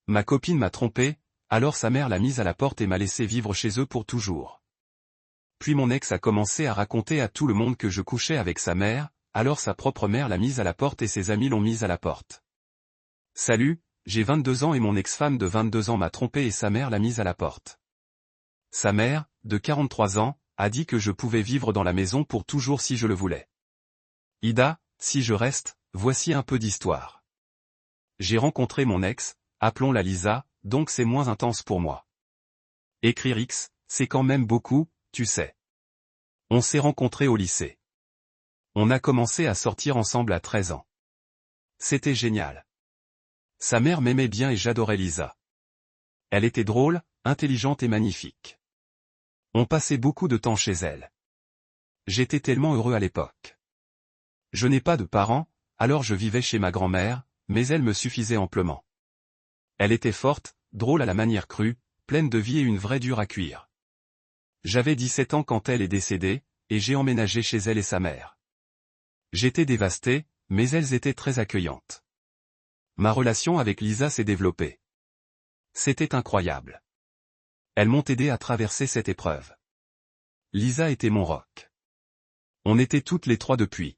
Ma copine m'a trompé, alors sa mère l'a mise à la porte et m'a laissé vivre chez eux pour toujours. Puis mon ex a commencé à raconter à tout le monde que je couchais avec sa mère, alors sa propre mère l'a mise à la porte et ses amis l'ont mise à la porte. Salut, j'ai 22 ans et mon ex-femme de 22 ans m'a trompé et sa mère l'a mise à la porte. Sa mère, de 43 ans, a dit que je pouvais vivre dans la maison pour toujours si je le voulais. Ida, si je reste, voici un peu d'histoire. J'ai rencontré mon ex, appelons-la Lisa, donc c'est moins intense pour moi. Écrire X, c'est quand même beaucoup, tu sais. On s'est rencontrés au lycée. On a commencé à sortir ensemble à 13 ans. C'était génial. Sa mère m'aimait bien et j'adorais Lisa. Elle était drôle, intelligente et magnifique. On passait beaucoup de temps chez elle. J'étais tellement heureux à l'époque. Je n'ai pas de parents, alors je vivais chez ma grand-mère, mais elle me suffisait amplement. Elle était forte, drôle à la manière crue, pleine de vie et une vraie dure à cuire. J'avais 17 ans quand elle est décédée, et j'ai emménagé chez elle et sa mère. J'étais dévasté, mais elles étaient très accueillantes. Ma relation avec Lisa s'est développée. C'était incroyable. Elles m'ont aidé à traverser cette épreuve. Lisa était mon rock. On était toutes les trois depuis.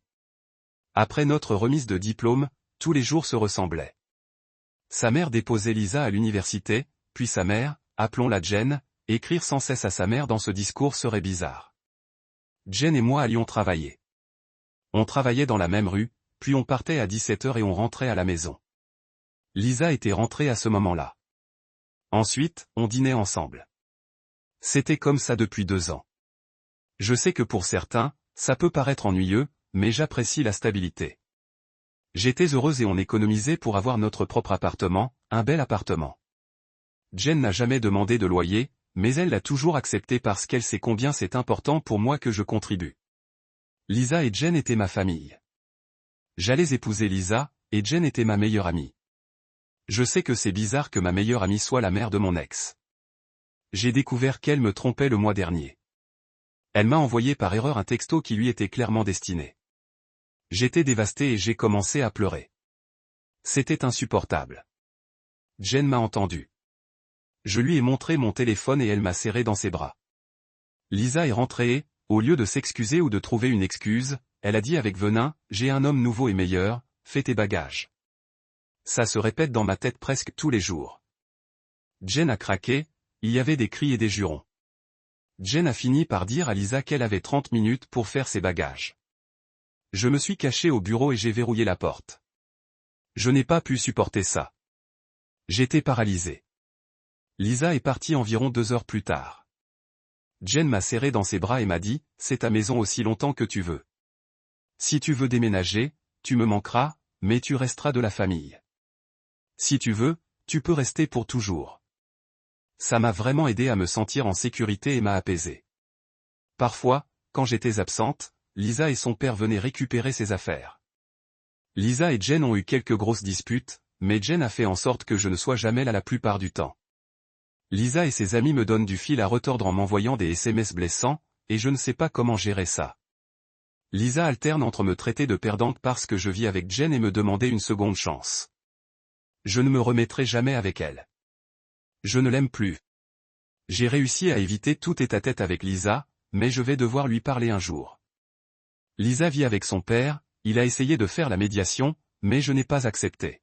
Après notre remise de diplôme, tous les jours se ressemblaient. Sa mère déposait Lisa à l'université, puis sa mère, appelons-la Jen, écrire sans cesse à sa mère dans ce discours serait bizarre. Jen et moi allions travailler. On travaillait dans la même rue, puis on partait à 17h et on rentrait à la maison. Lisa était rentrée à ce moment-là. Ensuite, on dînait ensemble. C'était comme ça depuis 2 ans. Je sais que pour certains, ça peut paraître ennuyeux, mais j'apprécie la stabilité. J'étais heureuse et on économisait pour avoir notre propre appartement, un bel appartement. Jen n'a jamais demandé de loyer, mais elle l'a toujours accepté parce qu'elle sait combien c'est important pour moi que je contribue. Lisa et Jen étaient ma famille. J'allais épouser Lisa, et Jen était ma meilleure amie. Je sais que c'est bizarre que ma meilleure amie soit la mère de mon ex. J'ai découvert qu'elle me trompait le mois dernier. Elle m'a envoyé par erreur un texto qui lui était clairement destiné. J'étais dévasté et j'ai commencé à pleurer. C'était insupportable. Jen m'a entendu. Je lui ai montré mon téléphone et elle m'a serré dans ses bras. Lisa est rentrée et, au lieu de s'excuser ou de trouver une excuse, elle a dit avec venin, « J'ai un homme nouveau et meilleur, fais tes bagages. » Ça se répète dans ma tête presque tous les jours. Jen a craqué, il y avait des cris et des jurons. Jen a fini par dire à Lisa qu'elle avait 30 minutes pour faire ses bagages. Je me suis caché au bureau et j'ai verrouillé la porte. Je n'ai pas pu supporter ça. J'étais paralysé. Lisa est partie environ 2 heures plus tard. Jen m'a serré dans ses bras et m'a dit, « C'est ta maison aussi longtemps que tu veux. Si tu veux déménager, tu me manqueras, mais tu resteras de la famille. Si tu veux, tu peux rester pour toujours. » Ça m'a vraiment aidé à me sentir en sécurité et m'a apaisé. Parfois, quand j'étais absente, Lisa et son père venaient récupérer ses affaires. Lisa et Jen ont eu quelques grosses disputes, mais Jen a fait en sorte que je ne sois jamais là la plupart du temps. Lisa et ses amis me donnent du fil à retordre en m'envoyant des SMS blessants, et je ne sais pas comment gérer ça. Lisa alterne entre me traiter de perdante parce que je vis avec Jen et me demander une seconde chance. Je ne me remettrai jamais avec elle. Je ne l'aime plus. J'ai réussi à éviter tout tête-à-tête avec Lisa, mais je vais devoir lui parler un jour. Lisa vit avec son père, il a essayé de faire la médiation, mais je n'ai pas accepté.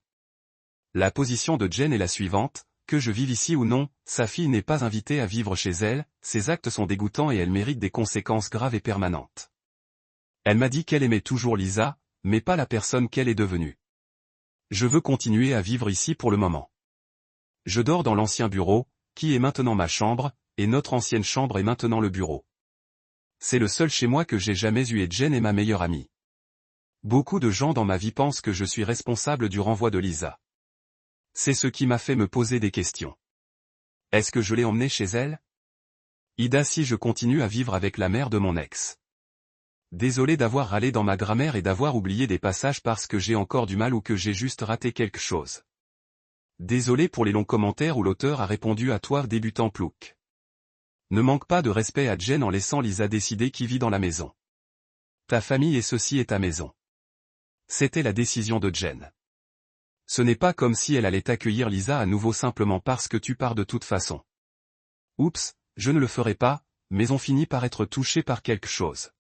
La position de Jen est la suivante, que je vive ici ou non, sa fille n'est pas invitée à vivre chez elle, ses actes sont dégoûtants et elle mérite des conséquences graves et permanentes. Elle m'a dit qu'elle aimait toujours Lisa, mais pas la personne qu'elle est devenue. Je veux continuer à vivre ici pour le moment. Je dors dans l'ancien bureau, qui est maintenant ma chambre, et notre ancienne chambre est maintenant le bureau. C'est le seul chez moi que j'ai jamais eu et Jen est ma meilleure amie. Beaucoup de gens dans ma vie pensent que je suis responsable du renvoi de Lisa. C'est ce qui m'a fait me poser des questions. Est-ce que je l'ai emmenée chez elle? Ida, si je continue à vivre avec la mère de mon ex. Désolé d'avoir râlé dans ma grammaire et d'avoir oublié des passages parce que j'ai encore du mal ou que j'ai juste raté quelque chose. Désolé pour les longs commentaires où l'auteur a répondu à toi débutant plouc. Ne manque pas de respect à Jen en laissant Lisa décider qui vit dans la maison. Ta famille et ceci est ta maison. C'était la décision de Jen. Ce n'est pas comme si elle allait accueillir Lisa à nouveau simplement parce que tu pars de toute façon. Oups, je ne le ferai pas, mais on finit par être touché par quelque chose.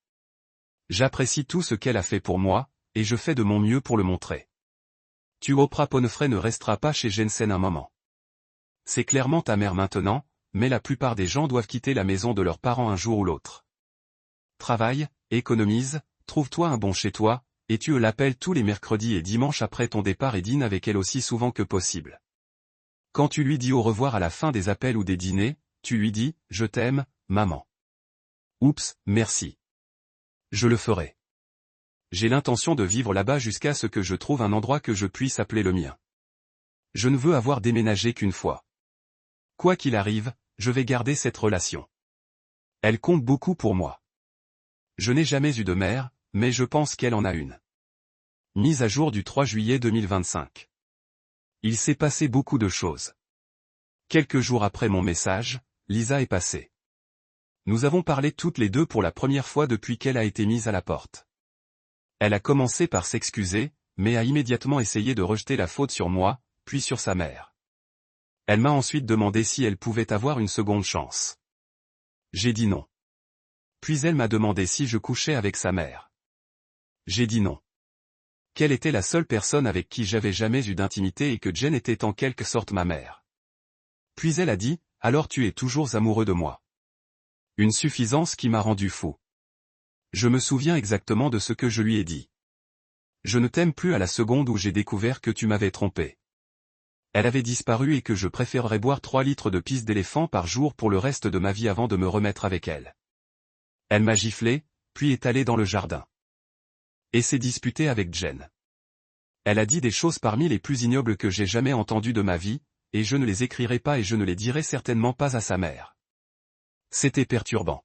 J'apprécie tout ce qu'elle a fait pour moi, et je fais de mon mieux pour le montrer. Oprah Winfrey ne restera pas chez Jensen un moment. C'est clairement ta mère maintenant, mais la plupart des gens doivent quitter la maison de leurs parents un jour ou l'autre. Travaille, économise, trouve-toi un bon chez toi, et tu l'appelles tous les mercredis et dimanches après ton départ et dîne avec elle aussi souvent que possible. Quand tu lui dis au revoir à la fin des appels ou des dîners, tu lui dis « Je t'aime, maman ». Oups, merci. Je le ferai. J'ai l'intention de vivre là-bas jusqu'à ce que je trouve un endroit que je puisse appeler le mien. Je ne veux avoir déménagé qu'une fois. Quoi qu'il arrive, je vais garder cette relation. Elle compte beaucoup pour moi. Je n'ai jamais eu de mère, mais je pense qu'elle en a une. Mise à jour du 3 juillet 2025. Il s'est passé beaucoup de choses. Quelques jours après mon message, Lisa est passée. Nous avons parlé toutes les deux pour la première fois depuis qu'elle a été mise à la porte. Elle a commencé par s'excuser, mais a immédiatement essayé de rejeter la faute sur moi, puis sur sa mère. Elle m'a ensuite demandé si elle pouvait avoir une seconde chance. J'ai dit non. Puis elle m'a demandé si je couchais avec sa mère. J'ai dit non. Qu'elle était la seule personne avec qui j'avais jamais eu d'intimité et que Jen était en quelque sorte ma mère. Puis elle a dit, alors tu es toujours amoureux de moi. Une suffisance qui m'a rendu fou. Je me souviens exactement de ce que je lui ai dit. Je ne t'aime plus à la seconde où j'ai découvert que tu m'avais trompé. Elle avait disparu et que je préférerais boire 3 litres de pisse d'éléphant par jour pour le reste de ma vie avant de me remettre avec elle. Elle m'a giflé, puis est allée dans le jardin. Et s'est disputée avec Jen. Elle a dit des choses parmi les plus ignobles que j'ai jamais entendues de ma vie, et je ne les écrirai pas et je ne les dirai certainement pas à sa mère. C'était perturbant.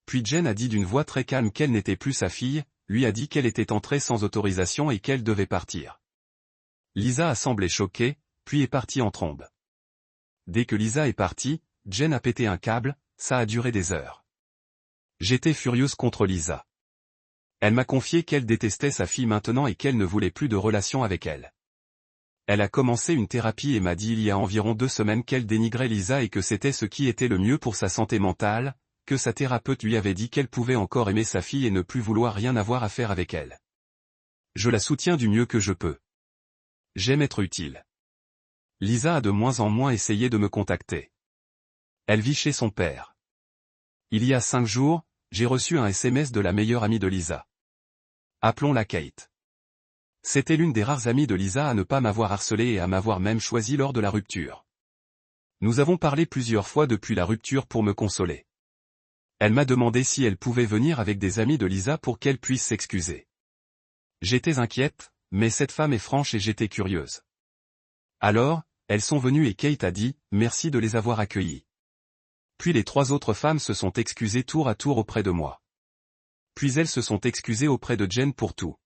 Puis Jen a dit d'une voix très calme qu'elle n'était plus sa fille, lui a dit qu'elle était entrée sans autorisation et qu'elle devait partir. Lisa a semblé choquée, puis est partie en trombe. Dès que Lisa est partie, Jen a pété un câble, ça a duré des heures. J'étais furieuse contre Lisa. Elle m'a confié qu'elle détestait sa fille maintenant et qu'elle ne voulait plus de relation avec elle. Elle a commencé une thérapie et m'a dit il y a environ 2 semaines qu'elle dénigrait Lisa et que c'était ce qui était le mieux pour sa santé mentale, que sa thérapeute lui avait dit qu'elle pouvait encore aimer sa fille et ne plus vouloir rien avoir à faire avec elle. Je la soutiens du mieux que je peux. J'aime être utile. Lisa a de moins en moins essayé de me contacter. Elle vit chez son père. Il y a 5 jours, j'ai reçu un SMS de la meilleure amie de Lisa. Appelons-la Kate. C'était l'une des rares amies de Lisa à ne pas m'avoir harcelé et à m'avoir même choisi lors de la rupture. Nous avons parlé plusieurs fois depuis la rupture pour me consoler. Elle m'a demandé si elle pouvait venir avec des amis de Lisa pour qu'elle puisse s'excuser. J'étais inquiète, mais cette femme est franche et j'étais curieuse. Alors, elles sont venues et Kate a dit « Merci de les avoir accueillies ». Puis les 3 autres femmes se sont excusées tour à tour auprès de moi. Puis elles se sont excusées auprès de Jen pour tout.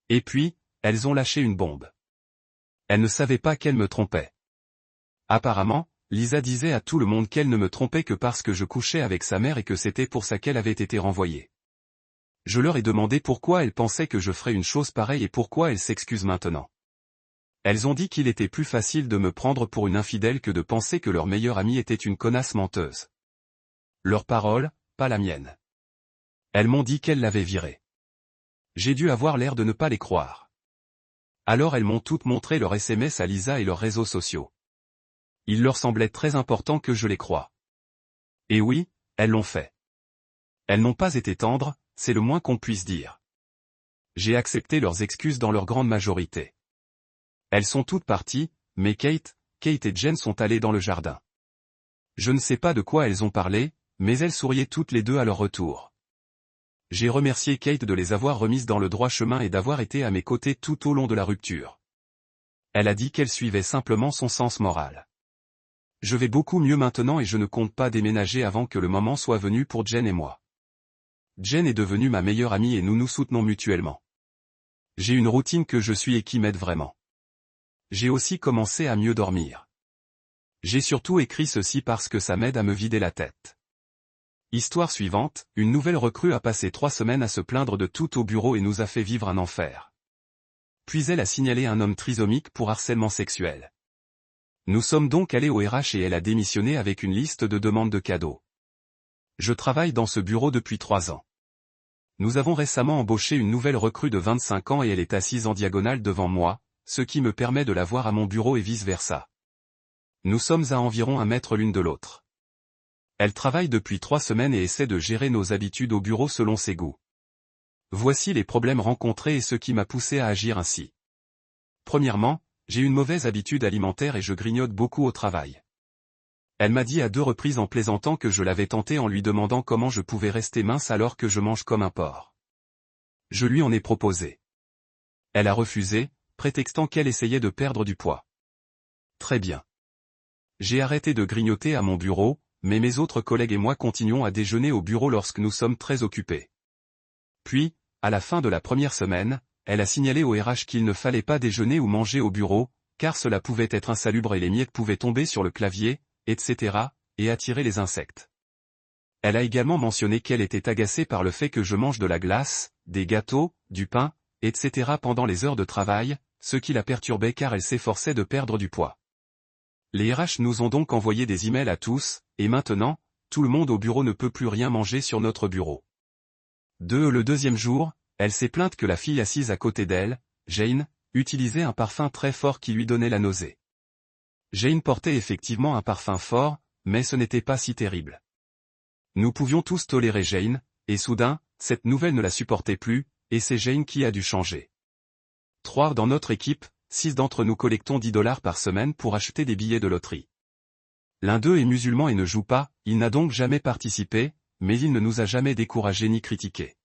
Et puis, elles ont lâché une bombe. Elles ne savaient pas qu'elle me trompait. Apparemment, Lisa disait à tout le monde qu'elle ne me trompait que parce que je couchais avec sa mère et que c'était pour ça qu'elle avait été renvoyée. Je leur ai demandé pourquoi elles pensaient que je ferais une chose pareille et pourquoi elles s'excusent maintenant. Elles ont dit qu'il était plus facile de me prendre pour une infidèle que de penser que leur meilleure amie était une connasse menteuse. Leur parole, pas la mienne. Elles m'ont dit qu'elles l'avaient virée. J'ai dû avoir l'air de ne pas les croire. Alors elles m'ont toutes montré leurs SMS à Lisa et leurs réseaux sociaux. Il leur semblait très important que je les croie. Et oui, elles l'ont fait. Elles n'ont pas été tendres, c'est le moins qu'on puisse dire. J'ai accepté leurs excuses dans leur grande majorité. Elles sont toutes parties, mais Kate et Jen sont allées dans le jardin. Je ne sais pas de quoi elles ont parlé, mais elles souriaient toutes les deux à leur retour. J'ai remercié Kate de les avoir remises dans le droit chemin et d'avoir été à mes côtés tout au long de la rupture. Elle a dit qu'elle suivait simplement son sens moral. Je vais beaucoup mieux maintenant et je ne compte pas déménager avant que le moment soit venu pour Jen et moi. Jen est devenue ma meilleure amie et nous nous soutenons mutuellement. J'ai une routine que je suis et qui m'aide vraiment. J'ai aussi commencé à mieux dormir. J'ai surtout écrit ceci parce que ça m'aide à me vider la tête. Histoire suivante, une nouvelle recrue a passé 3 semaines à se plaindre de tout au bureau et nous a fait vivre un enfer. Puis elle a signalé un homme trisomique pour harcèlement sexuel. Nous sommes donc allés au RH et elle a démissionné avec une liste de demandes de cadeaux. Je travaille dans ce bureau depuis 3 ans. Nous avons récemment embauché une nouvelle recrue de 25 ans et elle est assise en diagonale devant moi, ce qui me permet de la voir à mon bureau et vice-versa. Nous sommes à environ 1 mètre l'une de l'autre. Elle travaille depuis 3 semaines et essaie de gérer nos habitudes au bureau selon ses goûts. Voici les problèmes rencontrés et ce qui m'a poussé à agir ainsi. Premièrement, j'ai une mauvaise habitude alimentaire et je grignote beaucoup au travail. Elle m'a dit à 2 reprises en plaisantant que je l'avais tenté en lui demandant comment je pouvais rester mince alors que je mange comme un porc. Je lui en ai proposé. Elle a refusé, prétextant qu'elle essayait de perdre du poids. Très bien. J'ai arrêté de grignoter à mon bureau, mais mes autres collègues et moi continuons à déjeuner au bureau lorsque nous sommes très occupés. Puis, à la fin de la première semaine, elle a signalé au RH qu'il ne fallait pas déjeuner ou manger au bureau, car cela pouvait être insalubre et les miettes pouvaient tomber sur le clavier, etc., et attirer les insectes. Elle a également mentionné qu'elle était agacée par le fait que je mange de la glace, des gâteaux, du pain, etc. pendant les heures de travail, ce qui la perturbait car elle s'efforçait de perdre du poids. Les RH nous ont donc envoyé des emails à tous, et maintenant, tout le monde au bureau ne peut plus rien manger sur notre bureau. Le deuxième jour, elle s'est plainte que la fille assise à côté d'elle, Jane, utilisait un parfum très fort qui lui donnait la nausée. Jane portait effectivement un parfum fort, mais ce n'était pas si terrible. Nous pouvions tous tolérer Jane, et soudain, cette nouvelle ne la supportait plus, et c'est Jane qui a dû changer. 3 dans notre équipe, 6 d'entre nous collectons $10 par semaine pour acheter des billets de loterie. L'un d'eux est musulman et ne joue pas, il n'a donc jamais participé, mais il ne nous a jamais découragés ni critiqués.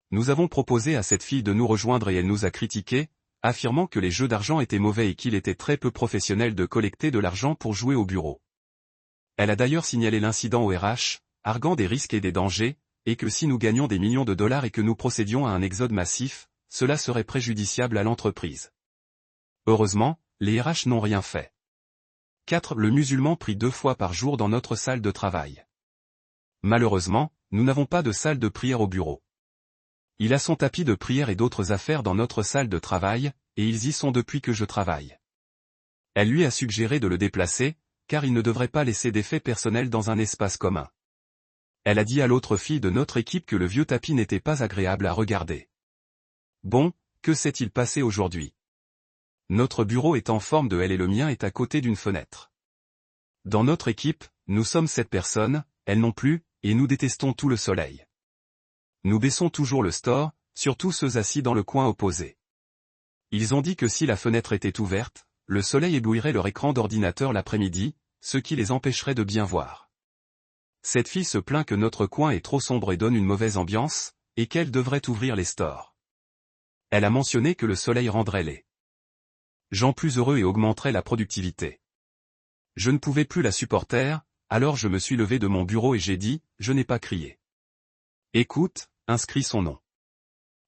Nous avons proposé à cette fille de nous rejoindre et elle nous a critiqués, affirmant que les jeux d'argent étaient mauvais et qu'il était très peu professionnel de collecter de l'argent pour jouer au bureau. Elle a d'ailleurs signalé l'incident au RH, arguant des risques et des dangers, et que si nous gagnions des millions de dollars et que nous procédions à un exode massif, cela serait préjudiciable à l'entreprise. Heureusement, les RH n'ont rien fait. 4. Le musulman prie 2 fois par jour dans notre salle de travail. Malheureusement, nous n'avons pas de salle de prière au bureau. Il a son tapis de prière et d'autres affaires dans notre salle de travail, et ils y sont depuis que je travaille. Elle lui a suggéré de le déplacer, car il ne devrait pas laisser d'effets personnels dans un espace commun. Elle a dit à l'autre fille de notre équipe que le vieux tapis n'était pas agréable à regarder. Bon, que s'est-il passé aujourd'hui? Notre bureau est en forme de L et le mien est à côté d'une fenêtre. Dans notre équipe, nous sommes 7 personnes, elles non plus, et nous détestons tout le soleil. Nous baissons toujours le store, surtout ceux assis dans le coin opposé. Ils ont dit que si la fenêtre était ouverte, le soleil éblouirait leur écran d'ordinateur l'après-midi, ce qui les empêcherait de bien voir. Cette fille se plaint que notre coin est trop sombre et donne une mauvaise ambiance, et qu'elle devrait ouvrir les stores. Elle a mentionné que le soleil rendrait les gens plus heureux et augmenterait la productivité. Je ne pouvais plus la supporter, alors je me suis levé de mon bureau et j'ai dit, je n'ai pas crié. Écoute, inscris son nom.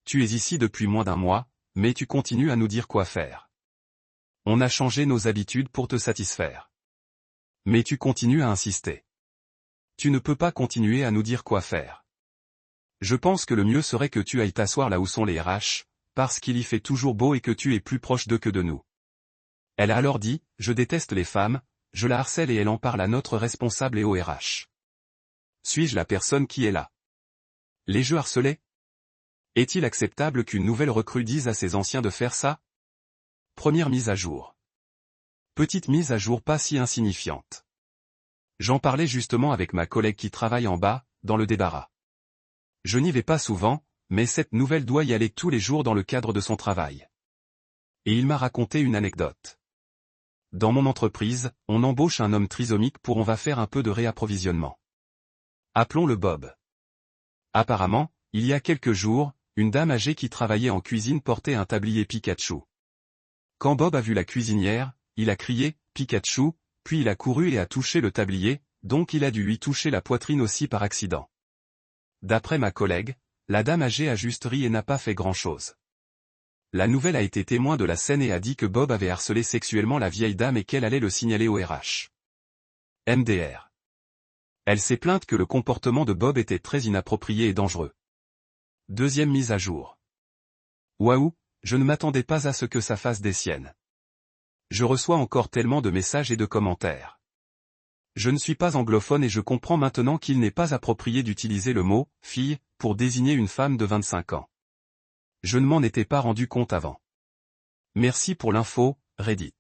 Tu es ici depuis moins d'1 mois, mais tu continues à nous dire quoi faire. On a changé nos habitudes pour te satisfaire. Mais tu continues à insister. Tu ne peux pas continuer à nous dire quoi faire. Je pense que le mieux serait que tu ailles t'asseoir là où sont les RH, parce qu'il y fait toujours beau et que tu es plus proche d'eux que de nous. Elle a alors dit, je déteste les femmes, je la harcèle et elle en parle à notre responsable et au RH. Suis-je la personne qui est là? Les jeux harcelés? Est-il acceptable qu'une nouvelle recrue dise à ses anciens de faire ça? Première mise à jour. Petite mise à jour pas si insignifiante. J'en parlais justement avec ma collègue qui travaille en bas, dans le débarras. Je n'y vais pas souvent, mais cette nouvelle doit y aller tous les jours dans le cadre de son travail. Et il m'a raconté une anecdote. Dans mon entreprise, on embauche un homme trisomique pour on va faire un peu de réapprovisionnement. Appelons-le Bob. Apparemment, il y a quelques jours, une dame âgée qui travaillait en cuisine portait un tablier Pikachu. Quand Bob a vu la cuisinière, il a crié « Pikachu », puis il a couru et a touché le tablier, donc il a dû lui toucher la poitrine aussi par accident. D'après ma collègue, la dame âgée a juste ri et n'a pas fait grand-chose. La nouvelle a été témoin de la scène et a dit que Bob avait harcelé sexuellement la vieille dame et qu'elle allait le signaler au RH. MDR. Elle s'est plainte que le comportement de Bob était très inapproprié et dangereux. Deuxième mise à jour. Waouh, je ne m'attendais pas à ce que ça fasse des siennes. Je reçois encore tellement de messages et de commentaires. Je ne suis pas anglophone et je comprends maintenant qu'il n'est pas approprié d'utiliser le mot « fille » pour désigner une femme de 25 ans. Je ne m'en étais pas rendu compte avant. Merci pour l'info, Reddit.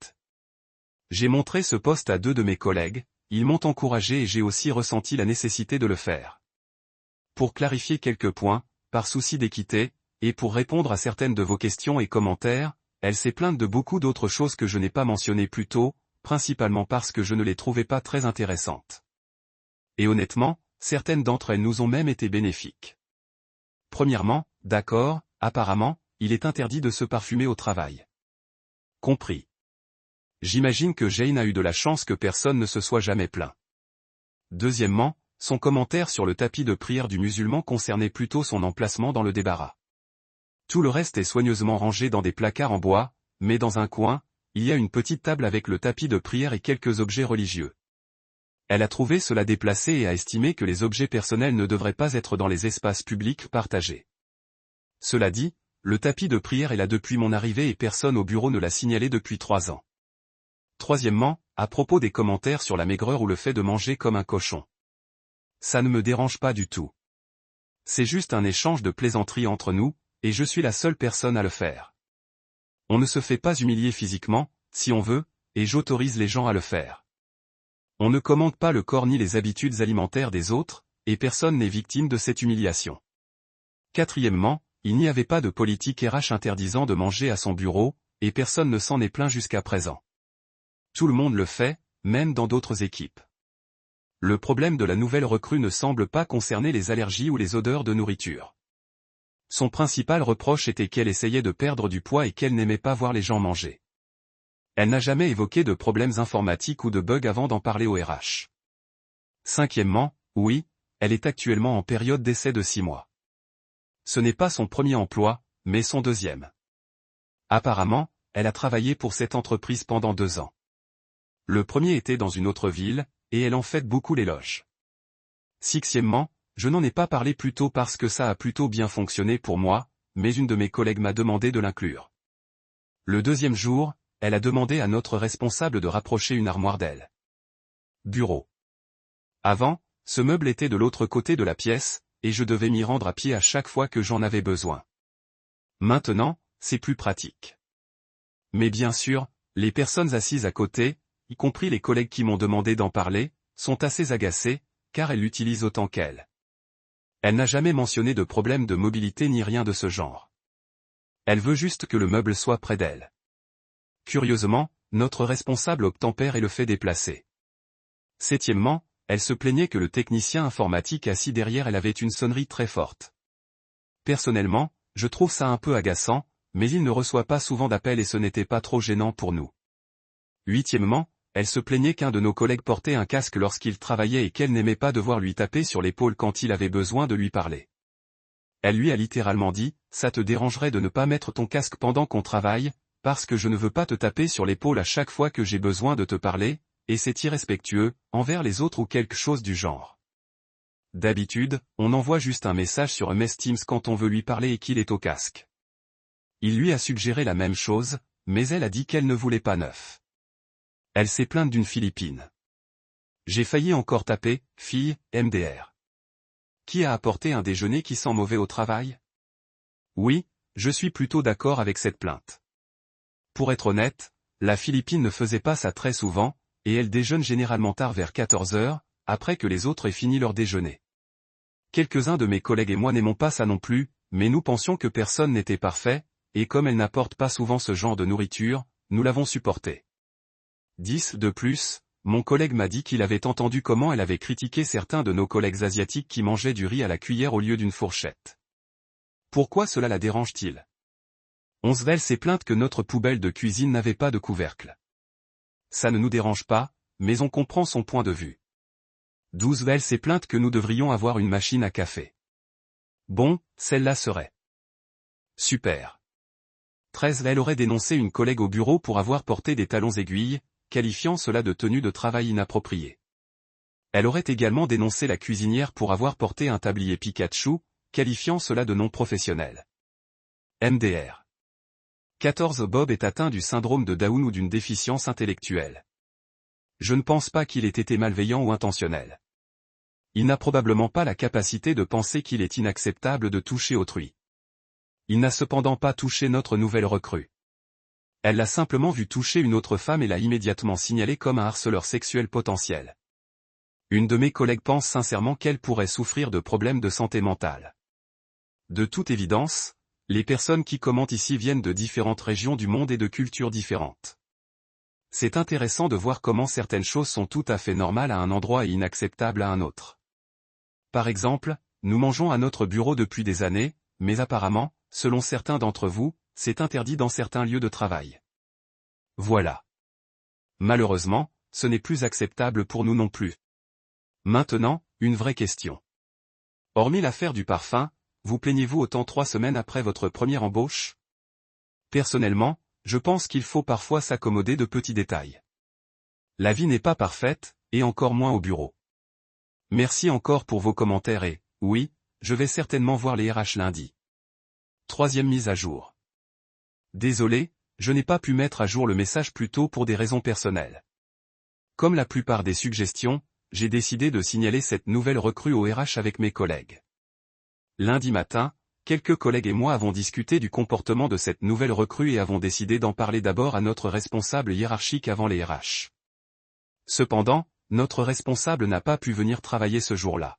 J'ai montré ce post à 2 de mes collègues, ils m'ont encouragé et j'ai aussi ressenti la nécessité de le faire. Pour clarifier quelques points, par souci d'équité, et pour répondre à certaines de vos questions et commentaires, elle s'est plainte de beaucoup d'autres choses que je n'ai pas mentionnées plus tôt, principalement parce que je ne les trouvais pas très intéressantes. Et honnêtement, certaines d'entre elles nous ont même été bénéfiques. Premièrement, d'accord, apparemment, il est interdit de se parfumer au travail. Compris. J'imagine que Jane a eu de la chance que personne ne se soit jamais plaint. Deuxièmement, son commentaire sur le tapis de prière du musulman concernait plutôt son emplacement dans le débarras. Tout le reste est soigneusement rangé dans des placards en bois, mais dans un coin, il y a une petite table avec le tapis de prière et quelques objets religieux. Elle a trouvé cela déplacé et a estimé que les objets personnels ne devraient pas être dans les espaces publics partagés. Cela dit, le tapis de prière est là depuis mon arrivée et personne au bureau ne l'a signalé depuis 3 ans. Troisièmement, à propos des commentaires sur la maigreur ou le fait de manger comme un cochon. Ça ne me dérange pas du tout. C'est juste un échange de plaisanteries entre nous, et je suis la seule personne à le faire. On ne se fait pas humilier physiquement, si on veut, et j'autorise les gens à le faire. On ne commande pas le corps ni les habitudes alimentaires des autres, et personne n'est victime de cette humiliation. Quatrièmement, il n'y avait pas de politique RH interdisant de manger à son bureau, et personne ne s'en est plaint jusqu'à présent. Tout le monde le fait, même dans d'autres équipes. Le problème de la nouvelle recrue ne semble pas concerner les allergies ou les odeurs de nourriture. Son principal reproche était qu'elle essayait de perdre du poids et qu'elle n'aimait pas voir les gens manger. Elle n'a jamais évoqué de problèmes informatiques ou de bugs avant d'en parler au RH. Cinquièmement, oui, elle est actuellement en période d'essai de 6 mois. Ce n'est pas son premier emploi, mais son deuxième. Apparemment, elle a travaillé pour cette entreprise pendant 2 ans. Le premier était dans une autre ville, et elle en fait beaucoup l'éloge. Sixièmement, je n'en ai pas parlé plus tôt parce que ça a plutôt bien fonctionné pour moi, mais une de mes collègues m'a demandé de l'inclure. Le deuxième jour, elle a demandé à notre responsable de rapprocher une armoire d'elle. Bureau. Avant, ce meuble était de l'autre côté de la pièce, et je devais m'y rendre à pied à chaque fois que j'en avais besoin. Maintenant, c'est plus pratique. Mais bien sûr, les personnes assises à côté, y compris les collègues qui m'ont demandé d'en parler, sont assez agacées, car elle l'utilise autant qu'elle. Elle n'a jamais mentionné de problème de mobilité ni rien de ce genre. Elle veut juste que le meuble soit près d'elle. Curieusement, notre responsable obtempère et le fait déplacer. Septièmement, elle se plaignait que le technicien informatique assis derrière elle avait une sonnerie très forte. Personnellement, je trouve ça un peu agaçant, mais il ne reçoit pas souvent d'appels et ce n'était pas trop gênant pour nous. Huitièmement, elle se plaignait qu'un de nos collègues portait un casque lorsqu'il travaillait et qu'elle n'aimait pas devoir lui taper sur l'épaule quand il avait besoin de lui parler. Elle lui a littéralement dit, « Ça te dérangerait de ne pas mettre ton casque pendant qu'on travaille, parce que je ne veux pas te taper sur l'épaule à chaque fois que j'ai besoin de te parler, et c'est irrespectueux, envers les autres ou quelque chose du genre. » D'habitude, on envoie juste un message sur MS Teams quand on veut lui parler et qu'il est au casque. Il lui a suggéré la même chose, mais elle a dit qu'elle ne voulait pas neuf. Elle s'est plainte d'une Philippine. J'ai failli encore taper, fille, MDR. Qui a apporté un déjeuner qui sent mauvais au travail? Oui, je suis plutôt d'accord avec cette plainte. Pour être honnête, la Philippine ne faisait pas ça très souvent, et elle déjeune généralement tard vers 14 heures, après que les autres aient fini leur déjeuner. Quelques-uns de mes collègues et moi n'aimons pas ça non plus, mais nous pensions que personne n'était parfait, et comme elle n'apporte pas souvent ce genre de nourriture, nous l'avons supportée. 10 de plus, mon collègue m'a dit qu'il avait entendu comment elle avait critiqué certains de nos collègues asiatiques qui mangeaient du riz à la cuillère au lieu d'une fourchette. Pourquoi cela la dérange-t-il? 11 s'est plainte que notre poubelle de cuisine n'avait pas de couvercle. Ça ne nous dérange pas, mais on comprend son point de vue. 12 s'est plainte que nous devrions avoir une machine à café. Bon, celle-là serait. Super. 13 elle aurait dénoncé une collègue au bureau pour avoir porté des talons aiguilles, qualifiant cela de tenue de travail inappropriée. Elle aurait également dénoncé la cuisinière pour avoir porté un tablier Pikachu, qualifiant cela de non professionnel. MDR. 14 Bob est atteint du syndrome de Down ou d'une déficience intellectuelle. Je ne pense pas qu'il ait été malveillant ou intentionnel. Il n'a probablement pas la capacité de penser qu'il est inacceptable de toucher autrui. Il n'a cependant pas touché notre nouvelle recrue. Elle l'a simplement vu toucher une autre femme et l'a immédiatement signalé comme un harceleur sexuel potentiel. Une de mes collègues pense sincèrement qu'elle pourrait souffrir de problèmes de santé mentale. De toute évidence, les personnes qui commentent ici viennent de différentes régions du monde et de cultures différentes. C'est intéressant de voir comment certaines choses sont tout à fait normales à un endroit et inacceptables à un autre. Par exemple, nous mangeons à notre bureau depuis des années, mais apparemment, selon certains d'entre vous, c'est interdit dans certains lieux de travail. Voilà. Malheureusement, ce n'est plus acceptable pour nous non plus. Maintenant, une vraie question. Hormis l'affaire du parfum, vous plaignez-vous autant 3 semaines après votre première embauche? Personnellement, je pense qu'il faut parfois s'accommoder de petits détails. La vie n'est pas parfaite, et encore moins au bureau. Merci encore pour vos commentaires et, oui, je vais certainement voir les RH lundi. 3e mise à jour. Désolé, je n'ai pas pu mettre à jour le message plus tôt pour des raisons personnelles. Comme la plupart des suggestions, j'ai décidé de signaler cette nouvelle recrue au RH avec mes collègues. Lundi matin, quelques collègues et moi avons discuté du comportement de cette nouvelle recrue et avons décidé d'en parler d'abord à notre responsable hiérarchique avant les RH. Cependant, notre responsable n'a pas pu venir travailler ce jour-là.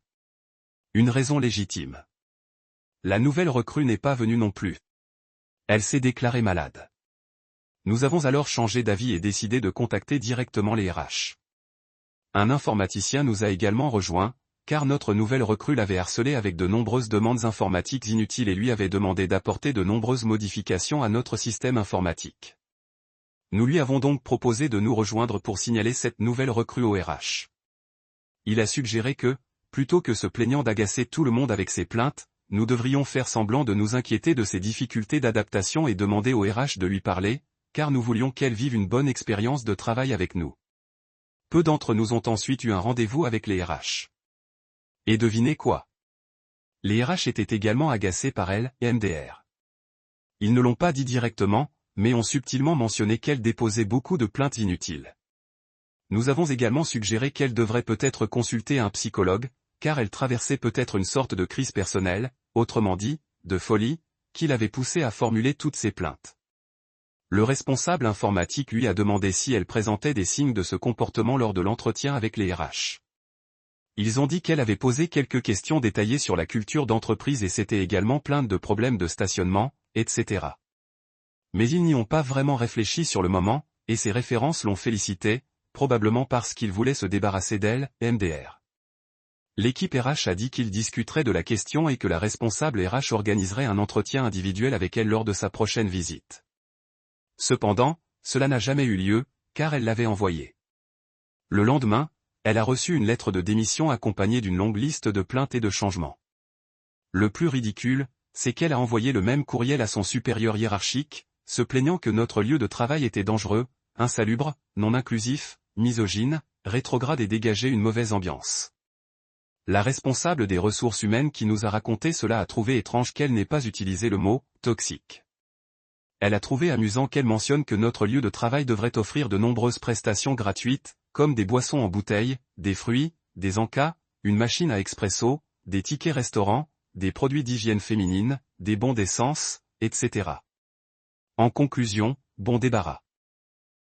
Une raison légitime. La nouvelle recrue n'est pas venue non plus. Elle s'est déclarée malade. Nous avons alors changé d'avis et décidé de contacter directement les RH. Un informaticien nous a également rejoint, car notre nouvelle recrue l'avait harcelé avec de nombreuses demandes informatiques inutiles et lui avait demandé d'apporter de nombreuses modifications à notre système informatique. Nous lui avons donc proposé de nous rejoindre pour signaler cette nouvelle recrue au RH. Il a suggéré que, plutôt que se plaignant d'agacer tout le monde avec ses plaintes, nous devrions faire semblant de nous inquiéter de ses difficultés d'adaptation et demander au RH de lui parler, car nous voulions qu'elle vive une bonne expérience de travail avec nous. Peu d'entre nous ont ensuite eu un rendez-vous avec les RH. Et devinez quoi? Les RH étaient également agacés par elle et MDR. Ils ne l'ont pas dit directement, mais ont subtilement mentionné qu'elle déposait beaucoup de plaintes inutiles. Nous avons également suggéré qu'elle devrait peut-être consulter un psychologue, car elle traversait peut-être une sorte de crise personnelle, autrement dit, de folie, qui l'avait poussée à formuler toutes ces plaintes. Le responsable informatique lui a demandé si elle présentait des signes de ce comportement lors de l'entretien avec les RH. Ils ont dit qu'elle avait posé quelques questions détaillées sur la culture d'entreprise et s'était également plainte de problèmes de stationnement, etc. Mais ils n'y ont pas vraiment réfléchi sur le moment, et ses références l'ont félicité, probablement parce qu'ils voulaient se débarrasser d'elle, MDR. L'équipe RH a dit qu'ils discuteraient de la question et que la responsable RH organiserait un entretien individuel avec elle lors de sa prochaine visite. Cependant, cela n'a jamais eu lieu, car elle l'avait envoyé. Le lendemain, elle a reçu une lettre de démission accompagnée d'une longue liste de plaintes et de changements. Le plus ridicule, c'est qu'elle a envoyé le même courriel à son supérieur hiérarchique, se plaignant que notre lieu de travail était dangereux, insalubre, non inclusif, misogyne, rétrograde et dégageait une mauvaise ambiance. La responsable des ressources humaines qui nous a raconté cela a trouvé étrange qu'elle n'ait pas utilisé le mot « toxique ». Elle a trouvé amusant qu'elle mentionne que notre lieu de travail devrait offrir de nombreuses prestations gratuites, comme des boissons en bouteille, des fruits, des encas, une machine à expresso, des tickets restaurants, des produits d'hygiène féminine, des bons d'essence, etc. En conclusion, bon débarras.